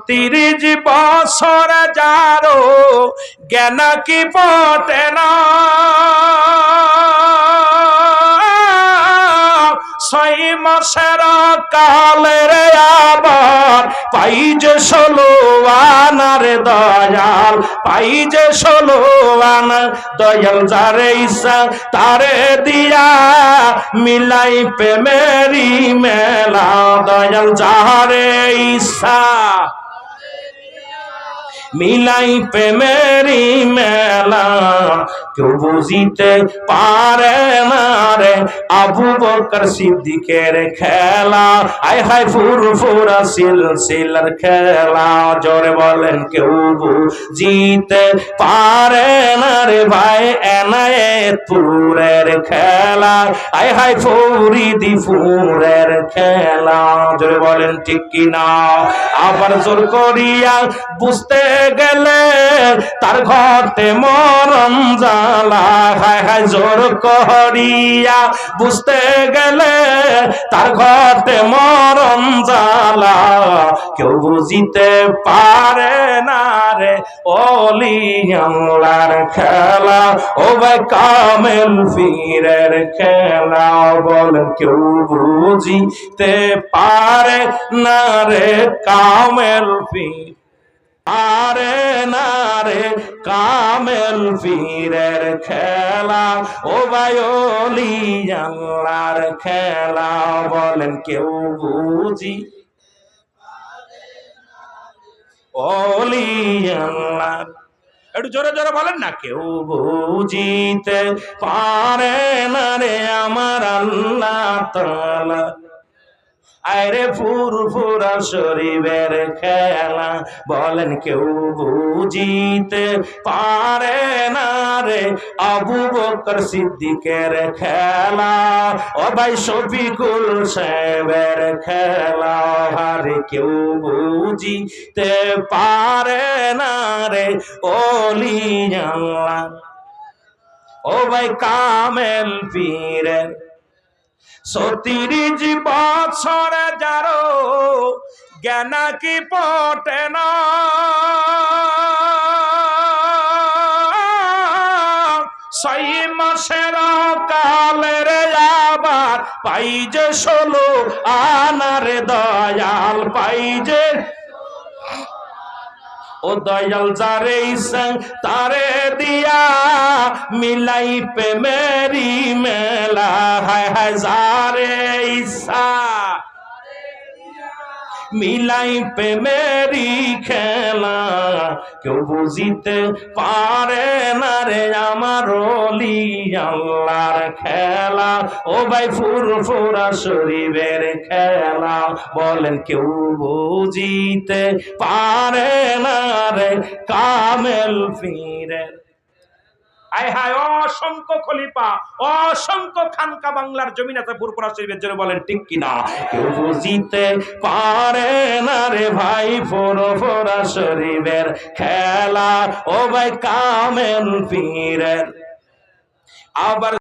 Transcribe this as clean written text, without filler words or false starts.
30 বছর যারো জ্ঞান কি পটে না, 6 মাসের কালের আবার পাই যে 16 আনার দয়াল, পাই যে 16 আনা দয়াল। যারে ইচ্ছা তারে দিয়া মিলাই প্রেমেরি মেলা দয়াল। যারে ইচ্ছা মিলাই প্রেমেরি মেলা, কেউ বুঝিতে পারে না রে আবু বকর সিদ্দিকের খেলা। আয় হায় ফুরফুরা সিলসিলার খেলা, জোরে বলেন কেউ বুঝিতে পারে না রে ভাই এনায়েতপুরের খেলা। আয় হায় ফরিদপুরের খেলা, জোরে বলেন ঠিক কিনা। আবার জোর করিয়া বুঝতে গেলে তার ঘটে মরণ জ্বালা। হায় হায় জোর করিয়া বুঝতে গেলে তার ঘটে মরণ জ্বালা, কেউ বুঝিতে পারে না রে ওলি আল্লাহর খেলা। ও ভাই কামেল পীরের খেলা, বলেন কেউ বুঝিতে পারে না রে কামেল পীর, আরে না রে কামেল পীরের খেলা। ও ভাই ওলি আল্লাহর খেলা, বলেন কেউ বুঝি ওলি আল্লাহ। একটু জোরে জোরে বলেন না, কেউ বুঝিতে পারে না রে আমার আল্লাহ তাআলা। আরে ফুরফুরা শরীফের খেলা, বলেন কেউ বুঝিতে পারে না রে আবু বকর সিদ্দিকের খেলা। ও ভাই শফিকুল সাহেবের খেলা, আরে কেউ বুঝিতে পারে না রে ওলি আল্লাহ। ও ভাই কামেল পীরের 30 বছর যারো জ্ঞান কি পটে না, 6 মাসের কালের আবার পাই যে 16 আনার দয়াল, পাই যে ও দয়াল। যারে ইচ্ছা তারে দিয়া মিলাই প্রেমেরি মেলা। হায় হায় যারে ইচ্ছা মিলাই প্রেমেরি খেলা, কেউ বুঝিতে পারে না রে আমার ওলি আল্লাহর খেলা। ও ভাই ফুরফুরা শরীফের খেলা, বলেন কেউ বুঝিতে পারে না রে কামেল পীরের। আয় হায় অসংখ্য খলিফা, অসংখ্য খানকা বাংলার জমিন আছে ফুরফুরা শরীফের জন্য, বলেন ঠিক কিনা। কেউ বুঝিতে পারে না রে ভাই ফুরফুরা শরীফের খেলা। ও ভাই কামেল পীরের। আবার